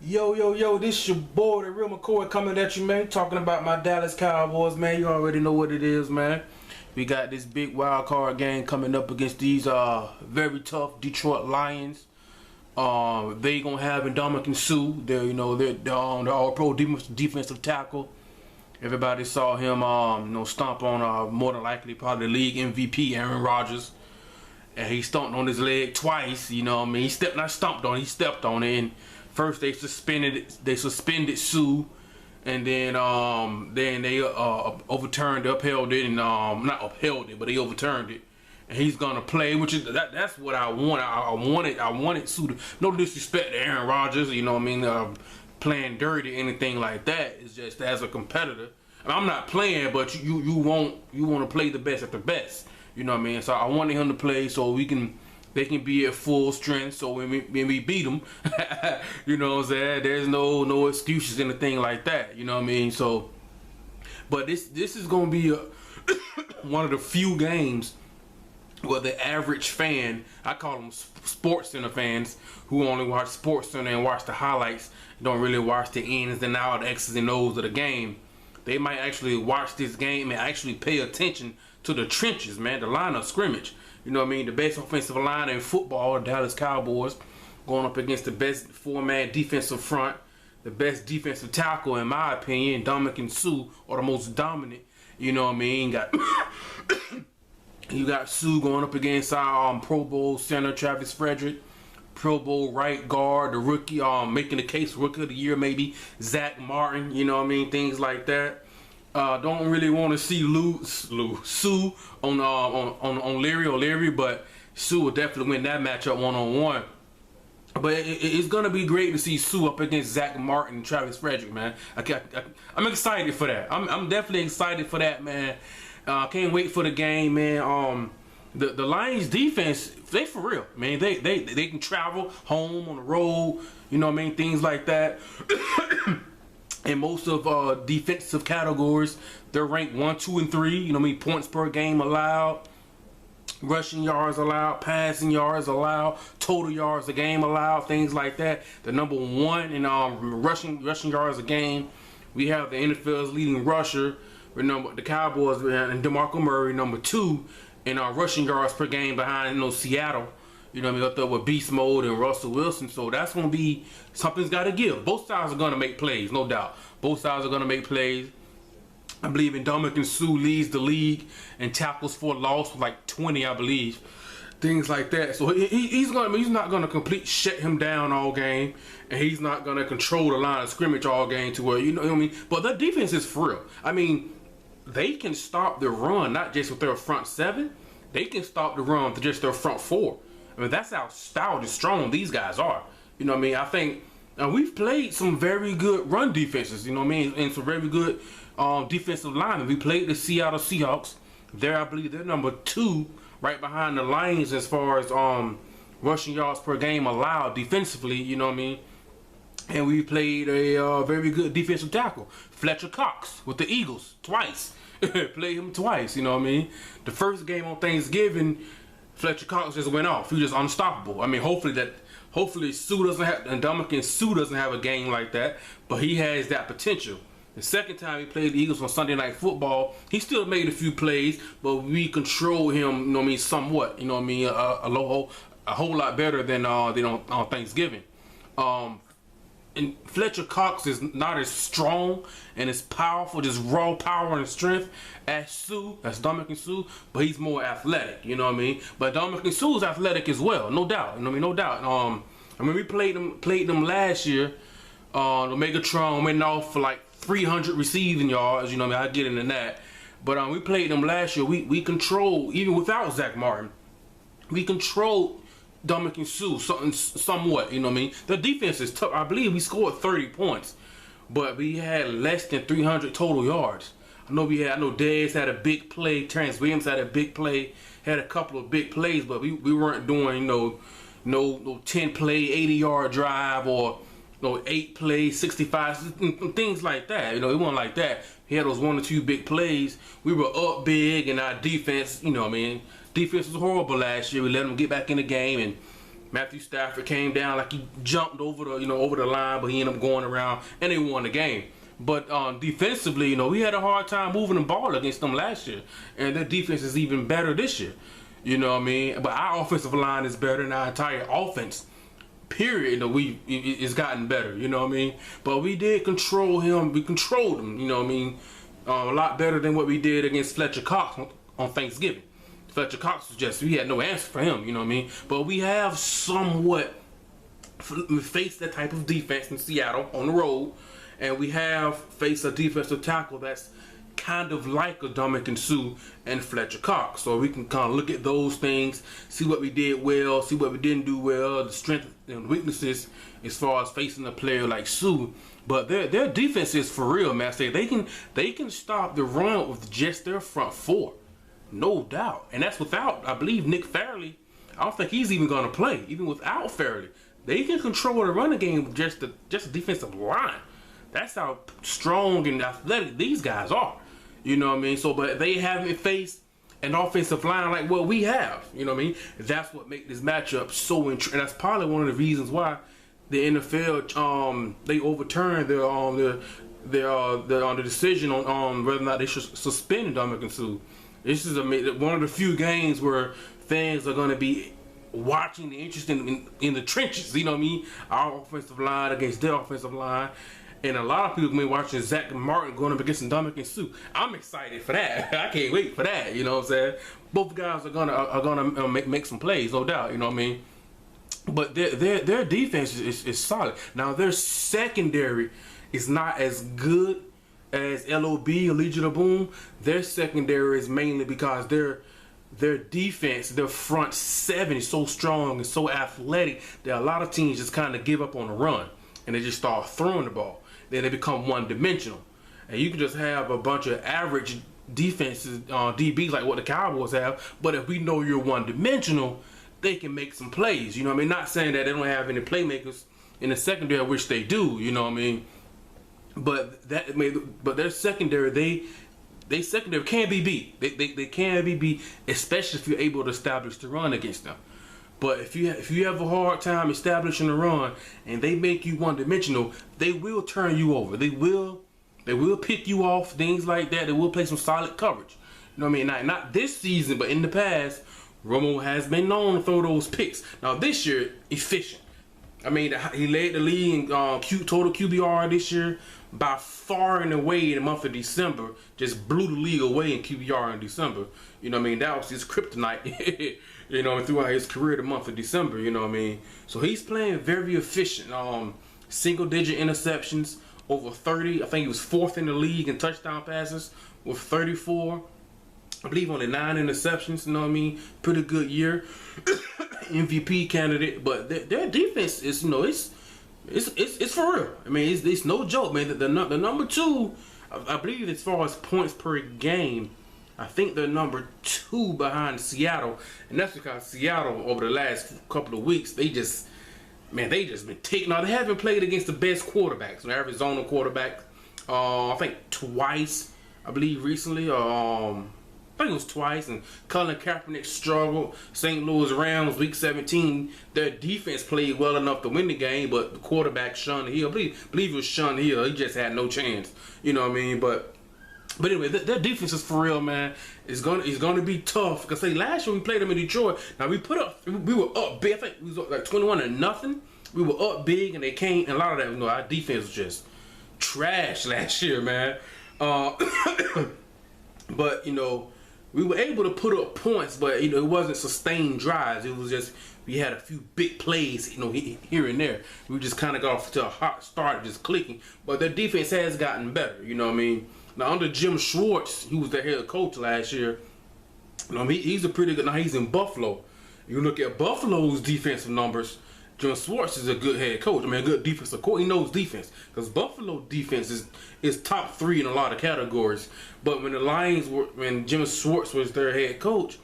Yo, this your boy, the real McCoy, coming at you, man. Talking about my Dallas Cowboys, man. You already know what it is, man. We got this big wild card game coming up against these very tough Detroit Lions. They gonna have Ndamukong Suh. They're they're all-pro defensive tackle. Everybody saw him stomp on more than likely probably the league MVP Aaron Rodgers. And he stomped on his leg twice, you know what I mean? He stepped on it. And first they suspended Suh, and then they upheld it, and not upheld it, but they overturned it. And he's gonna play, which is that's what I want. I wanted Suh to, no disrespect to Aaron Rodgers, you know what I mean, playing dirty, anything like that. It's just as a competitor. I mean, I'm not playing, but you want to play the best at the best. You know what I mean? So I wanted him to play so they can be at full strength. So when we beat them, you know what I'm saying? There's no excuses, anything like that. You know what I mean? So, but this is gonna be one of the few games where the average fan, I call them Sports Center fans, who only watch Sports Center and watch the highlights, don't really watch the ins and outs, the X's and O's of the game. They might actually watch this game and actually pay attention to the trenches, man, the line of scrimmage. You know what I mean? The best offensive line in football, the Dallas Cowboys, going up against the best four-man defensive front, the best defensive tackle, in my opinion, Ndamukong Suh, or the most dominant. You know what I mean? You got Suh going up against our Pro Bowl center Travis Frederick, Pro Bowl right guard, the rookie, making the case rookie of the year maybe, Zach Martin. You know what I mean? Things like that. Don't really want to see Suh on Leary, but Suh will definitely win that matchup one-on-one. But it's gonna be great to see Suh up against Zach Martin and Travis Frederick, man. I'm excited for that. I'm definitely excited for that, man. Can't wait for the game, man. The Lions defense, they for real, man. They can travel home, on the road, you know what I mean, things like that. In most of defensive categories, they're ranked 1, 2, and 3. You know what I mean? Points per game allowed, rushing yards allowed, passing yards allowed, total yards a game allowed, things like that. The number 1 in rushing yards a game. We have the NFL's leading rusher, the Cowboys, and DeMarco Murray, number 2 in rushing yards per game behind Seattle. You know what I mean, up there with Beast Mode and Russell Wilson. So that's going to be, something's got to give. Both sides are going to make plays, no doubt. Both sides are going to make plays. I believe Ndamukong Suh leads the league in tackles for loss with like 20, I believe. Things like that. So he's not going to complete shut him down all game. And he's not going to control the line of scrimmage all game to where, you know what I mean. But the defense is for real. I mean, they can stop the run, not just with their front 7. They can stop the run with just their front 4. I mean, that's how stout and strong these guys are. You know what I mean? I think we've played some very good run defenses, you know what I mean, and some very good defensive linemen. We played the Seattle Seahawks. I believe they're number 2 right behind the Lions as far as rushing yards per game allowed defensively, you know what I mean? And we played a very good defensive tackle, Fletcher Cox, with the Eagles twice. Played him twice, you know what I mean? The first game on Thanksgiving, Fletcher Cox just went off. He was just unstoppable. I mean, hopefully Ndamukong Suh doesn't have a game like that, but he has that potential. The second time he played the Eagles on Sunday Night Football, he still made a few plays, but we control him, you know what I mean, somewhat, you know what I mean, a whole lot better than on Thanksgiving. And Fletcher Cox is not as strong and as powerful, just raw power and strength as Ndamukong Suh, but he's more athletic, you know what I mean? But Ndamukong Suh is athletic as well, no doubt, you know what I mean, no doubt. I mean, we played them last year. The Megatron went off for like 300 receiving yards, you know what I mean? I'll get into that. But we played them last year. We controlled, even without Zach Martin, we controlled Ndamukong Suh somewhat, you know what I mean? The defense is tough. I believe we scored 30 points, but we had less than 300 total yards. I know Dez had a big play, Terrence Williams had a big play, had a couple of big plays, but we weren't doing no 10-play, 80-yard drive or 8-play, 65, things like that. You know, it wasn't like that. He had those 1 or 2 big plays. We were up big, and our defense, you know what I mean? Defense was horrible last year. We let them get back in the game, and Matthew Stafford came down like he jumped over the over the line, but he ended up going around and they won the game. But defensively, we had a hard time moving the ball against them last year, and their defense is even better this year. You know what I mean? But our offensive line is better than our entire offense. Period. It's gotten better. You know what I mean? But we did control him. We controlled him. You know what I mean? A lot better than what we did against Fletcher Cox on Thanksgiving. Fletcher Cox was we had no answer for him. You know what I mean? But we have somewhat faced that type of defense in Seattle on the road. And we have faced a defensive tackle that's kind of like a Dominican Sue and Fletcher Cox. So we can kind of look at those things, see what we did well, see what we didn't do well, the strengths and weaknesses as far as facing a player like Sue. But their defense is for real, man. They can stop the run with just their front four, no doubt. And that's without, I believe, Nick Fairley. I don't think he's even going to play, even without Fairley. They can control the running game with just the defensive line. That's how strong and athletic these guys are. You know what I mean? So, but they haven't faced an offensive line like what we have. You know what I mean? That's what makes this matchup so interesting. And that's probably one of the reasons why the NFL they overturned the decision on whether or not they should suspend Dominican Sue. This is one of the few games where fans are going to be watching the interest in the trenches. You know what I mean? Our offensive line against their offensive line. And a lot of people may be watching Zach Martin going up against Dominican Sue. I'm excited for that. I can't wait for that. You know what I'm saying? Both guys are gonna make some plays, no doubt. You know what I mean? But their defense is solid. Now their secondary is not as good as LOB or Legion of Boom. Their secondary is mainly because their defense, their front seven is so strong and so athletic that a lot of teams just kind of give up on the run and they just start throwing the ball. Then they become one-dimensional. And you can just have a bunch of average defenses, DBs like what the Cowboys have, but if we know you're one-dimensional, they can make some plays. You know what I mean? Not saying that they don't have any playmakers in the secondary, which they do, you know what I mean? But their secondary, they secondary can be beat. They can be beat, especially if you're able to establish the run against them. But if you have a hard time establishing a run and they make you one-dimensional, they will turn you over. They will pick you off, things like that. They will play some solid coverage. You know what I mean? Not this season, but in the past, Romo has been known to throw those picks. Now this year, efficient. I mean, he led the league in total QBR this year by far and away in the month of December. Just blew the league away in QBR in December. You know what I mean? That was his kryptonite. You know, throughout his career, the month of December, you know what I mean? So he's playing very efficient. Single-digit interceptions, over 30. I think he was 4th in the league in touchdown passes with 34. I believe only 9 interceptions, you know what I mean? Pretty good year. MVP candidate. But their defense is, it's for real. I mean, it's no joke, man. The number 2, I believe as far as points per game, I think they're number 2 behind Seattle, and that's because Seattle over the last couple of weeks they just been taking. Now they haven't played against the best quarterbacks, the Arizona quarterback. I think twice, I believe recently. I think it was twice, and Colin Kaepernick struggled. St. Louis Rams, Week 17, their defense played well enough to win the game, but the quarterback Sean Hill, I believe it was Sean Hill. He just had no chance. You know what I mean? But anyway, their defense is for real, man. It's gonna be tough. Cause last year we played them in Detroit. Now we were up big. I think we was up like 21-0. We were up big, and they came. And a lot of that, our defense was just trash last year, man. But we were able to put up points, but it wasn't sustained drives. It was just we had a few big plays, here and there. We just kind of got off to a hot start, just clicking. But their defense has gotten better. You know what I mean? Now under Jim Schwartz, he was the head coach last year. He's a pretty good. Now he's in Buffalo. You look at Buffalo's defensive numbers. Jim Schwartz is a good head coach. I mean, a good defensive coach. He knows defense because Buffalo defense is top 3 in a lot of categories. But when Jim Schwartz was their head coach,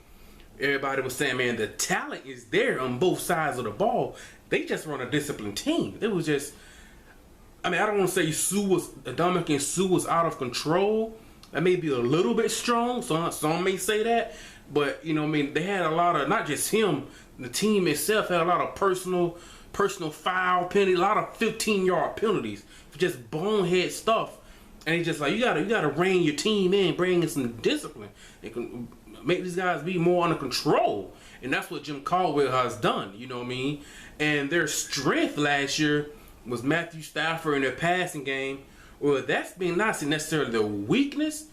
everybody was saying, man, the talent is there on both sides of the ball. They just run a disciplined team. It was just. I mean, I don't want to say Dominican Sue was out of control. That may be a little bit strong. Some may say that. But you know, what I mean, they had a lot of, not just him, the team itself had a lot of personal foul penalties, a lot of 15-yard penalties for just bonehead stuff. And he's just like, you gotta rein your team in, bring in some discipline. It can make these guys be more under control. And that's what Jim Caldwell has done, you know what I mean? And their strength last year was Matthew Stafford in their passing game. Well, that's been not necessarily their weakness,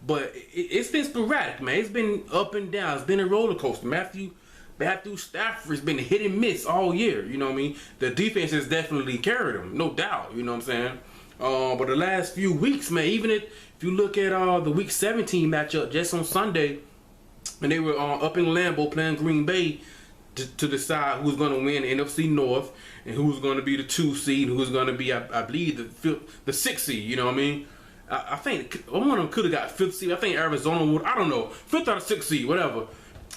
but it's been sporadic, man. It's been up and down. It's been a roller coaster. Matthew Stafford's been hit and miss all year, you know what I mean? The defense has definitely carried him, no doubt, you know what I'm saying? But the last few weeks, man, even if you look at the Week 17 matchup just on Sunday, and they were up in Lambeau playing Green Bay to decide who's going to win the NFC North and who's going to be the 2 seed, who's going to be, I believe, the 6 seed, you know what I mean? I think one of them could have got 5th seed. I think Arizona would, I don't know, 5th or 6th seed, whatever.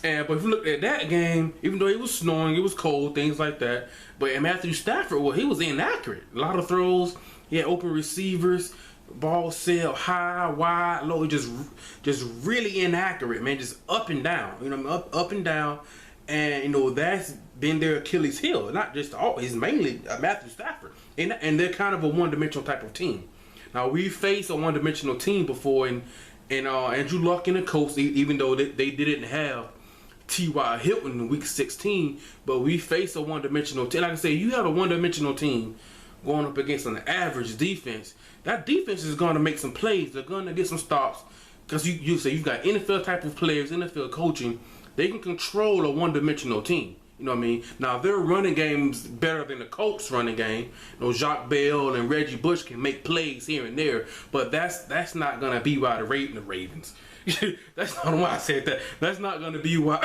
But if you look at that game, even though it was snowing, it was cold, things like that, but Matthew Stafford, well, he was inaccurate. A lot of throws, he had open receivers, ball sailed high, wide, low, just really inaccurate, man, just up and down, you know, up and down, and you know that's been their Achilles heel. Not just always, mainly Matthew Stafford, and they're kind of a one-dimensional type of team. Now we faced a one-dimensional team before, and Andrew Luck and the Colts, even though they didn't have T.Y. Hilton in Week 16, but we faced a one-dimensional team. Like I say, you have a one-dimensional team going up against an average defense. That defense is going to make some plays. They're going to get some stops because you say you've got NFL type of players, NFL coaching. They can control a one-dimensional team. You know what I mean? Now, their running game's better than the Colts' running game. You know, Jacques Bell and Reggie Bush can make plays here and there, but that's not going to be why the Ravens. That's not why I said that. That's not going to be why.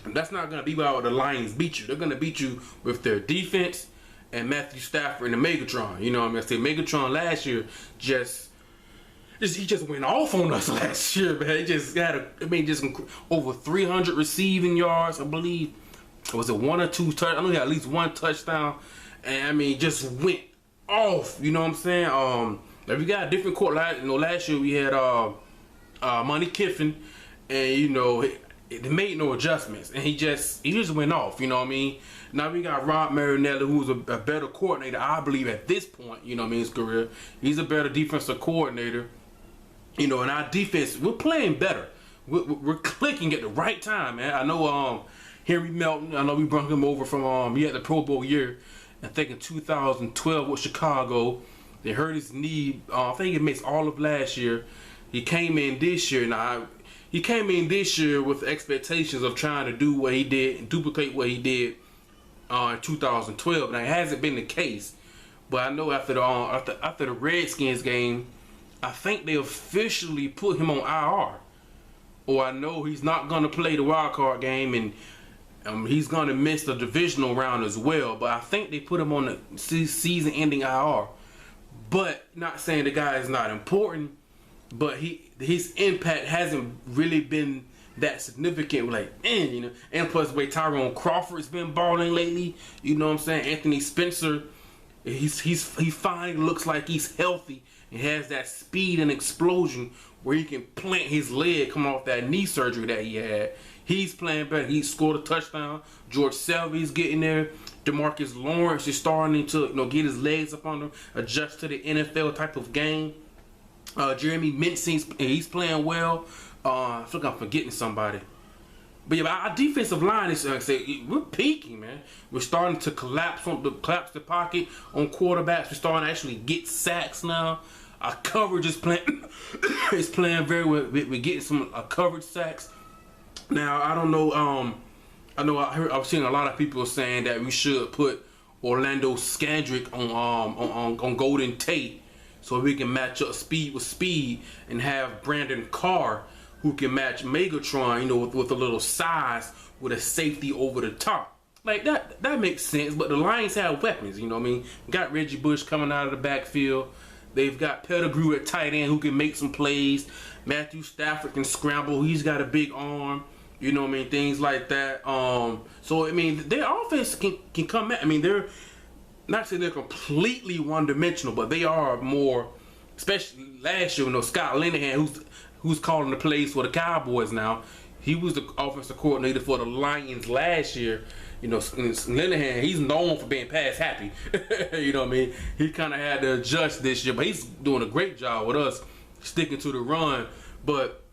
That's not going to be why the Lions beat you. They're going to beat you with their defense and Matthew Stafford and the Megatron. You know what I mean? I said Megatron last year he just went off on us last year, man. He just had just over 300 receiving yards, I believe. Was it 1 or 2 touchdowns? I know he had at least 1 touchdown, and just went off. You know what I'm saying? If you got a different court, last year we had Money Kiffin, and you know they made no adjustments, and he just went off. You know what I mean? Now we got Rob Marinelli, who's a better coordinator, I believe, at this point. You know what I mean? His career, he's a better defensive coordinator. You know, and our defense, we're playing better. We're clicking at the right time, man. I know Henry Melton, I know we brought him over from he had the Pro Bowl year, I think in 2012 with Chicago. They hurt his knee. I think he missed all of last year. He came in this year. Now, he came in this year with expectations of trying to do what he did and duplicate what he did in 2012. Now, it hasn't been the case. But I know after the Redskins game, I think they officially put him on IR. Or I know he's not going to play the wild card game, and he's going to miss the divisional round as well. But I think they put him on the season-ending IR. But not saying the guy is not important, but his impact hasn't really been that significant. Like, you know, and plus the way Tyrone Crawford's been balling lately, you know what I'm saying? Anthony Spencer, he finally looks like he's healthy. He has that speed and explosion where he can plant his leg coming off that knee surgery that he had. He's playing better. He scored a touchdown. George Selby's getting there. DeMarcus Lawrence is starting to get his legs up on him, adjust to the NFL type of game. Jeremy Mincey, he's playing well. I feel like I'm forgetting somebody. But yeah, our defensive line is, we're peaking, man. We're starting to collapse the pocket on quarterbacks. We're starting to actually get sacks now. Our coverage is playing very well. We're getting some coverage sacks. Now, I don't know. I was seeing a lot of people saying that we should put Orlando Scandrick on Golden Tate so we can match up speed with speed and have Brandon Carr who can match Megatron, with a little size with a safety over the top. Like that makes sense. But the Lions have weapons. You know what I mean? We got Reggie Bush coming out of the backfield. They've got Pettigrew at tight end who can make some plays. Matthew Stafford can scramble. He's got a big arm. You know what I mean? Things like that. So, I mean, their offense can come back. I mean, they're not saying they're completely one-dimensional, but they are more, especially last year, Scott Linehan, who's calling the plays for the Cowboys now. He was the offensive coordinator for the Lions last year. You know, Linehan, he's known for being pass happy. You know what I mean? He kind of had to adjust this year, but he's doing a great job with us sticking to the run. But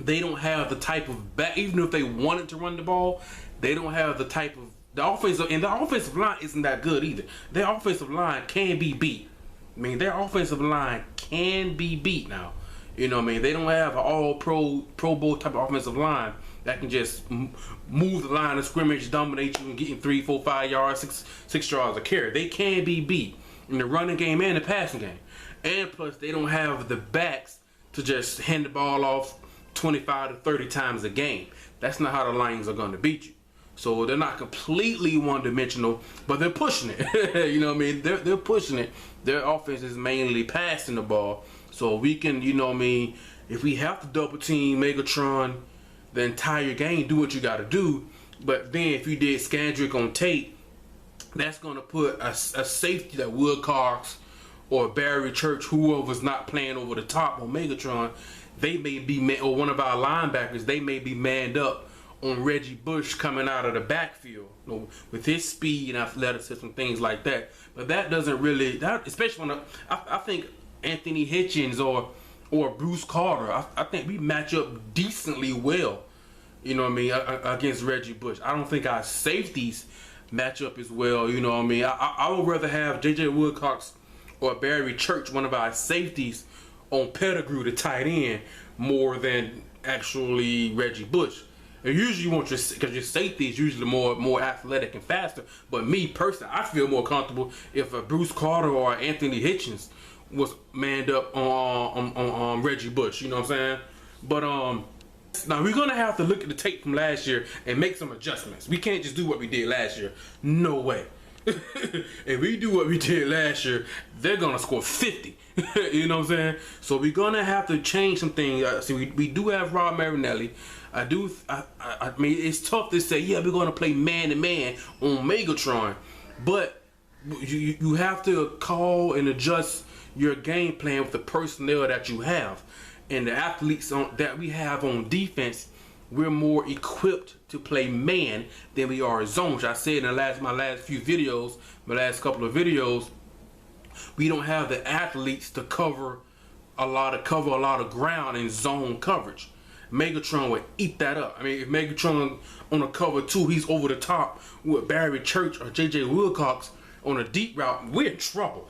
they don't have the type of back, even if they wanted to run the ball, they don't have the type of the offensive line isn't that good either. Their offensive line can be beat. I mean, their offensive line can be beat now. You know what I mean? They don't have an all Pro Bowl type of offensive line that can just move the line of scrimmage, dominate you, and get you 3, 4, 5 yards, 6 yards a carry. They can be beat in the running game and the passing game. And plus, they don't have the backs to just hand the ball off 25 to 30 times a game. That's not how the Lions are going to beat you. So they're not completely one-dimensional, but they're pushing it. You know what I mean? They're pushing it. Their offense is mainly passing the ball. So we can, you know what I mean, if we have to double team Megatron the entire game, do what you got to do. But then if you did Scandrick on tape, that's going to put a safety that Woodcox or Barry Church, whoever's not playing over the top on Megatron, they may be, or one of our linebackers, they may be manned up on Reggie Bush coming out of the backfield, you know, with his speed and athleticism and things like that. But that doesn't really, especially when I think Anthony Hitchens or Bruce Carter, I think we match up decently well, you know what I mean, against Reggie Bush. I don't think our safeties match up as well, you know what I mean. I would rather have J.J. Woodcox or Barry Church, one of our safeties, on Pettigrew, the tight end, more than actually Reggie Bush. And usually you want because your safety is usually more athletic and faster. But me personally, I feel more comfortable if a Bruce Carter or Anthony Hitchens was manned up on Reggie Bush. You know what I'm saying? But now we're gonna have to look at the tape from last year and make some adjustments. We can't just do what we did last year. No way. If we do what we did last year, they're gonna score 50. You know what I'm saying? So we're gonna have to change some things. See, we do have Rob Marinelli. I mean, it's tough to say, yeah, we're gonna play man to man on Megatron, but you have to call and adjust your game plan with the personnel that you have, and the athletes that we have on defense. We're more equipped to play man than we are zone. Which I said in my last few videos, my last couple of videos, we don't have the athletes to cover a lot of ground in zone coverage. Megatron would eat that up. I mean, if Megatron on a cover 2, he's over the top with Barry Church or J.J. Woodcox on a deep route, we're in trouble.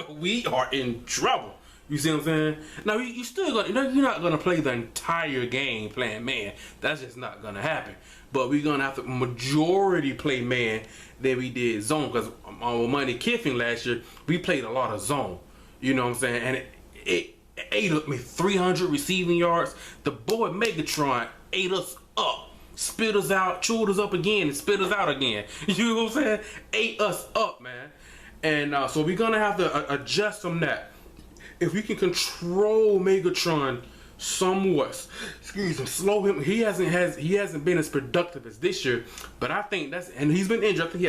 We are in trouble. You see what I'm saying? Now you still you're not gonna play the entire game playing man. That's just not gonna happen. But we're gonna have to majority play man than we did zone, because on Money Kiffin last year we played a lot of zone. You know what I'm saying? And it ate up me 300 receiving yards. The boy Megatron ate us up, spit us out, chewed us up again, and spit us out again. You know what I'm saying? Ate us up, man. And so we're gonna have to adjust from that. If we can control Megatron somewhat, slow him. He hasn't been as productive as this year, but I think and he's been injured. I think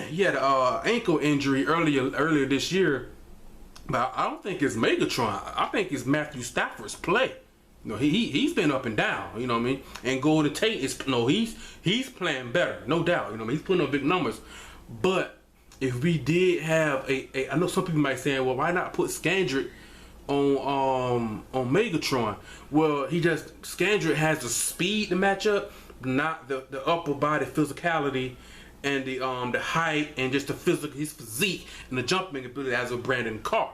he had an ankle injury earlier this year. But I don't think it's Megatron. I think it's Matthew Stafford's play. You know, he's been up and down. You know what I mean? And Golden Tate he's playing better, no doubt. You know what I mean? He's putting up big numbers. But if we did have I know some people might say, well, why not put Scandrick on Megatron? Well, Scandrick has the speed to match up, not the upper body physicality and the height and just his physique and the jumping ability as a Brandon Carr.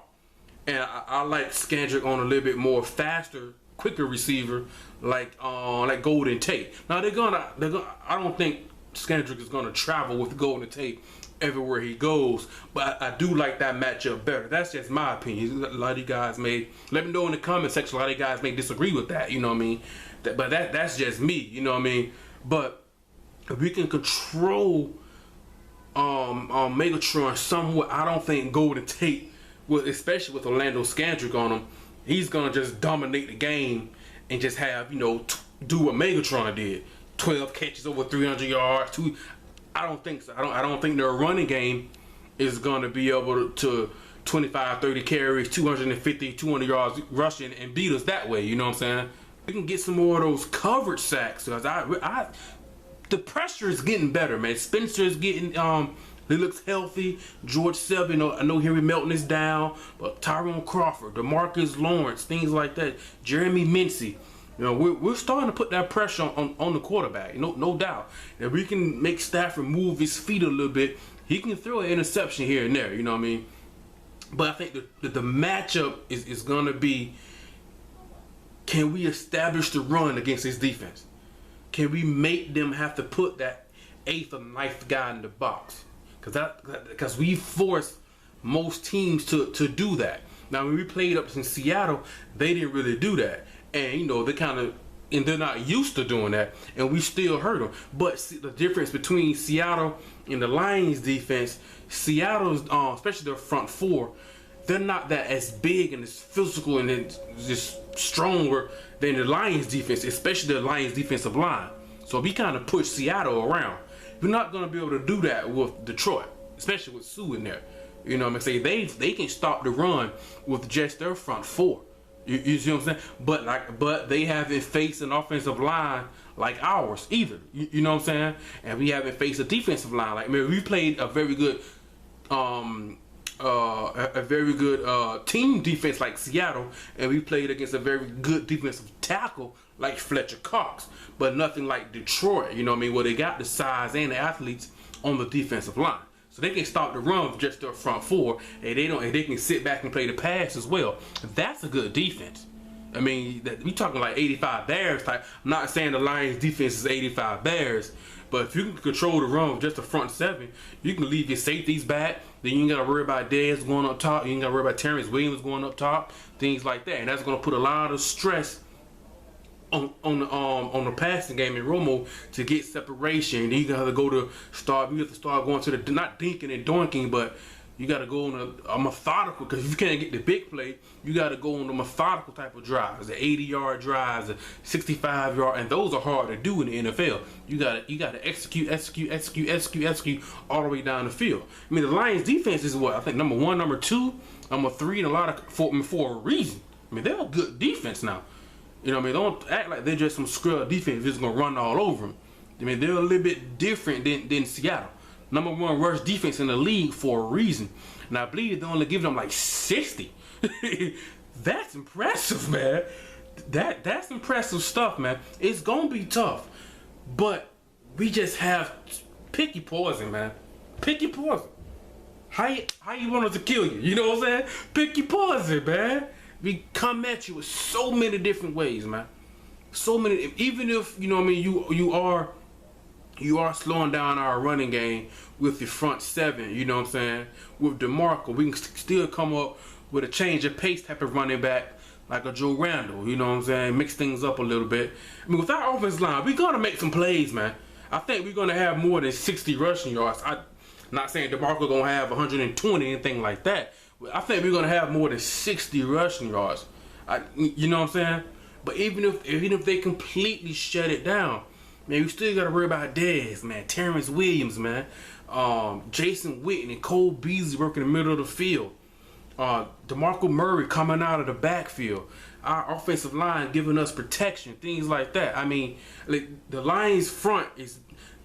And I like Scandrick on a little bit more faster, quicker receiver like Golden Tate. Now they're gonna I don't think Scandrick is gonna travel with Golden Tate everywhere he goes, but I do like that matchup better. That's just my opinion. A lot of you guys let me know in the comment section. A lot of you guys may disagree with that. You know what I mean? But that's just me. You know what I mean? But if we can control Megatron somewhat, I don't think Golden Tate, especially with Orlando Scandrick on him, he's gonna just dominate the game and just have, you know, do what Megatron did. 12 catches over 300 yards. I don't think so. I don't think their running game is gonna be able to 25, 30 carries, 250, 200 yards rushing and beat us that way. You know what I'm saying? we can get some more of those coverage sacks. Because the pressure is getting better, man. Spencer is getting he looks healthy. George Selby, I know Henry Melton is down, but Tyrone Crawford, DeMarcus Lawrence, things like that. Jeremy Mincey. We're starting to put that pressure on the quarterback. No doubt. If we can make Stafford move his feet a little bit, he can throw an interception here and there. You know what I mean? But I think the matchup is going to be, can we establish the run against this defense? Can we make them have to put that 8th or 9th guy in the box? Because we force most teams to do that. Now, when we played up in Seattle, they didn't really do that. And, they're not used to doing that, and we still hurt them. But see, the difference between Seattle and the Lions defense, Seattle's, especially their front four, they're not that as big and as physical and just stronger than the Lions defense, especially the Lions defensive line. So we kind of push Seattle around. We're not going to be able to do that with Detroit, especially with Sue in there. They can stop the run with just their front four. You see what I'm saying? But they haven't faced an offensive line like ours either. You know what I'm saying? And we haven't faced a defensive line we played a very good team defense like Seattle, and we played against a very good defensive tackle like Fletcher Cox, but nothing like Detroit. You know what I mean? Where they got the size and the athletes on the defensive line. So they can stop the run with just their front four, and they can sit back and play the pass as well. That's a good defense. I mean, we talking like 85 Bears type. I'm not saying the Lions defense is 85 Bears, but if you can control the run with just the front seven, you can leave your safeties back. Then you ain't got to worry about Dez going up top. You ain't got to worry about Terrence Williams going up top. Things like that, and that's going to put a lot of stress on the passing game in Romo to get separation. Then you gotta go to start. You have to start going to the not dinking and doinking, but you gotta go on a methodical. Because if you can't get the big play, you gotta go on the methodical type of drives, the 80-yard drives, the 65-yard, and those are hard to do in the NFL. You gotta execute all the way down the field. I mean, the Lions defense is what I think number 1, number 2, number 3, and a lot of for a reason. I mean, they're a good defense now. You know what I mean? Don't act like they're just some scrub defense just going to run all over them. I mean, they're a little bit different than Seattle. Number 1 worst defense in the league for a reason. And I believe they only give them like 60. That's impressive, man. That's impressive stuff, man. It's going to be tough. But we just have pick your poison, man. Pick your poison. How you want us to kill you? You know what I'm saying? Pick your poison, man. We come at you with so many different ways, man. So many. Even if you know what I mean, you are slowing down our running game with your front seven. You know what I'm saying? With DeMarco, we can still come up with a change of pace type of running back like a Joe Randall. You know what I'm saying? Mix things up a little bit. I mean, with our offensive line, we're gonna make some plays, man. I think we're gonna have more than 60 rushing yards. I'm not saying DeMarco gonna have 120 anything like that. I think we're gonna have more than 60 rushing yards. You know what I'm saying? But even if they completely shut it down, man, we still gotta worry about Dez, man, Terrence Williams, man, Jason Witten and Cole Beasley working in the middle of the field, DeMarco Murray coming out of the backfield, our offensive line giving us protection, things like that. I mean, the Lions front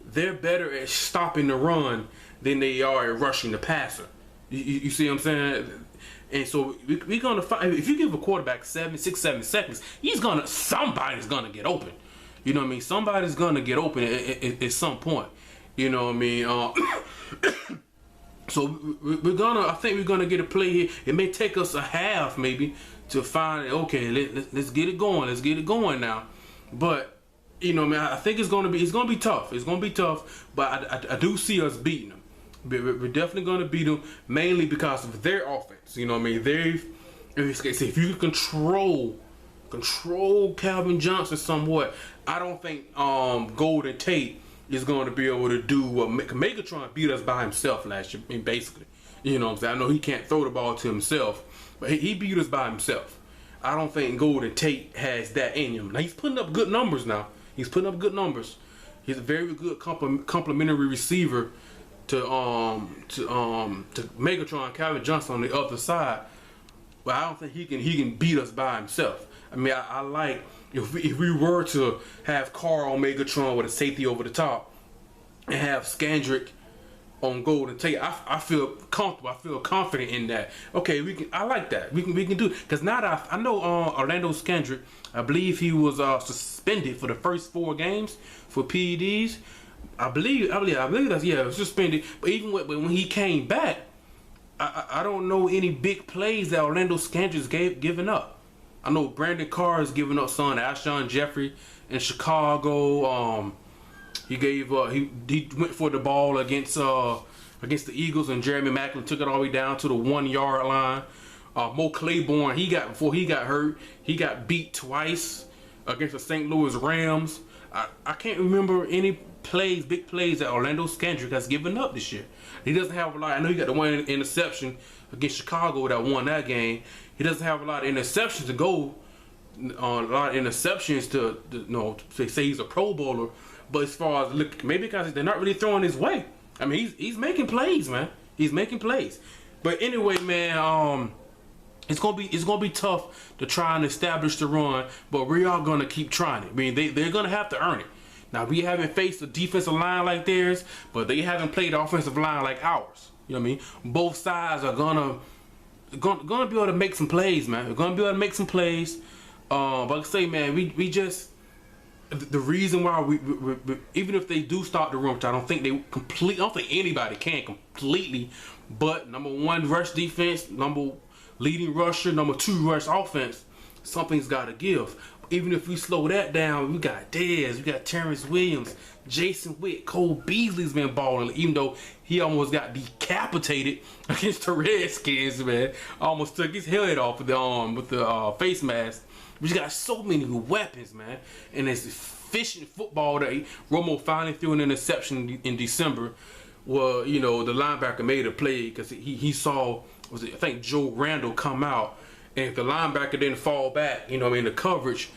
they're better at stopping the run than they are at rushing the passer. You see what I'm saying? And so we're gonna find, if you give a quarterback 6, 7 seconds, somebody's gonna get open. You know what I mean? Somebody's gonna get open at some point. You know what I mean? So I think we're gonna get a play here. It may take us a half maybe to find, okay, let's get it going. Let's get it going now. But you know, man, I think it's gonna be tough. It's gonna be tough. But I do see us beating them. We're definitely going to beat them, mainly because of their offense. You know what I mean? If you control Calvin Johnson somewhat, I don't think Golden Tate is going to be able to do what Megatron beat us by himself last year. I mean, basically, you know what I'm saying? I know he can't throw the ball to himself, but he beat us by himself. I don't think Golden Tate has that in him. Now he's putting up good numbers. He's a very good complementary receiver to Megatron, Calvin Johnson on the other side, but I don't think he can beat us by himself. I mean, I like if we were to have Carl on Megatron with a safety over the top and have Skandrick on Golden Tate, I feel comfortable. I feel confident in that. Okay, we can. I like that. We can do it because now that I know Orlando Skandrick, I believe he was suspended for the first 4 games for PEDs. I believe that's, yeah, it was suspended. But even when he came back, I don't know any big plays that Orlando Skandrick's given up. I know Brandon Carr has given up some. Alshon Jeffrey in Chicago. He gave he went for the ball against the Eagles, and Jeremy Maclin took it all the way down to the 1-yard line. Mo Claiborne, before he got hurt, he got beat twice against the St. Louis Rams. I can't remember any big plays that Orlando Skandrick has given up this year. He doesn't have a lot. I know he got the one interception against Chicago that won that game. He doesn't have a lot of interceptions to go on, a lot of interceptions to say he's a Pro Bowler. But as far as look, maybe because they're not really throwing his way. I mean, he's making plays, man. He's making plays. But anyway, man, it's gonna be tough to try and establish the run, but we are gonna keep trying it. I mean, they're gonna have to earn it. Now, we haven't faced a defensive line like theirs, but they haven't played an offensive line like ours. You know what I mean? Both sides are gonna be able to make some plays, man. We're gonna be able to make some plays. But like I say, man, we just the reason why we even if they do start the run, which I don't think I don't think anybody can completely. But number 1 rush defense, number leading rusher, number 2 rush offense, something's got to give. Even if we slow that down, we got Dez, we got Terrence Williams, Jason Witt, Cole Beasley's been balling, even though he almost got decapitated against the Redskins, man. Almost took his head off with the face mask. We just got so many weapons, man. And it's efficient football that Romo finally threw an interception in December. Well, you know, the linebacker made a play because he saw, I think Joe Randall come out. And if the linebacker didn't fall back, you know what I mean, the coverage,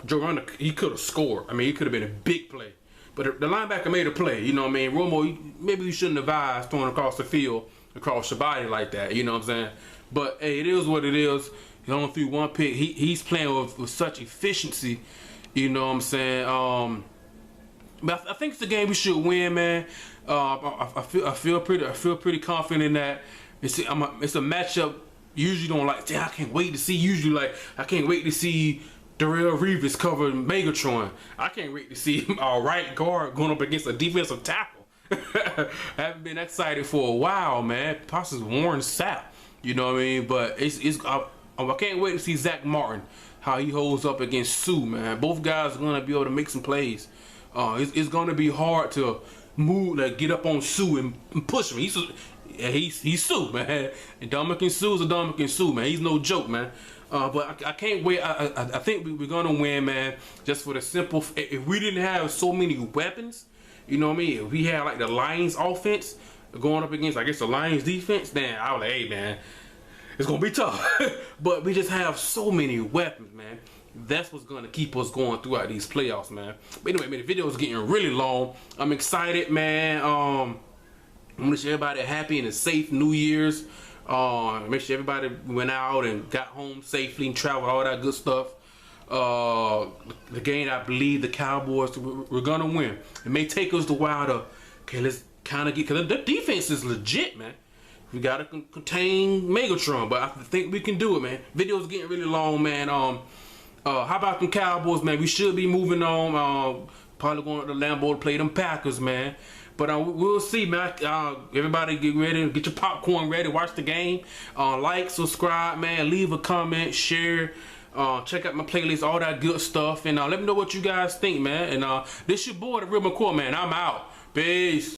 Joe Randall, he could have scored. I mean, it could have been a big play. But the linebacker made a play, you know what I mean. Romo, maybe you shouldn't advise throwing across the field, across your body like that, you know what I'm saying. But, hey, it is what it is. He only threw 1 pick. He's playing with such efficiency, you know what I'm saying. But I think it's a game we should win, man. I feel pretty confident in that. It's a matchup. Usually don't like. Damn, I can't wait to see. Usually like I can't wait to see Darrelle Revis cover Megatron. I can't wait to see our right guard going up against a defensive tackle. I haven't been excited for a while, man. Possibly Warren Sapp. You know what I mean? But I can't wait to see Zach Martin, how he holds up against Sue, man. Both guys are gonna be able to make some plays. It's gonna be hard to move, like get up on Sue and push him. He's Sue, man. And Dominican Sue is a Dominican Sue, man. He's no joke, man. But I can't wait. I think we're gonna win, man. Just for the simple, if we didn't have so many weapons, you know what I mean. If we had like the Lions offense going up against, I guess, the Lions defense, then I was like, hey, man, it's gonna be tough. But we just have so many weapons, man. That's what's gonna keep us going throughout these playoffs, man. But anyway, man, the video is getting really long. I'm excited, man. I want to wish everybody a happy and a safe New Year's. Make sure everybody went out and got home safely and traveled, all that good stuff. The game, I believe the Cowboys, we're gonna win. It may take us a while to, let's kind of get, because the defense is legit, man. We gotta contain Megatron, but I think we can do it, man. Video's getting really long, man. How about them Cowboys, man? We should be moving on. Probably going to the Lambeau to play them Packers, man. But we'll see, man. Everybody get ready. Get your popcorn ready. Watch the game. Like, subscribe, man. Leave a comment. Share. Check out my playlist. All that good stuff. And let me know what you guys think, man. And this your boy, The Real McCoy, man. I'm out. Peace.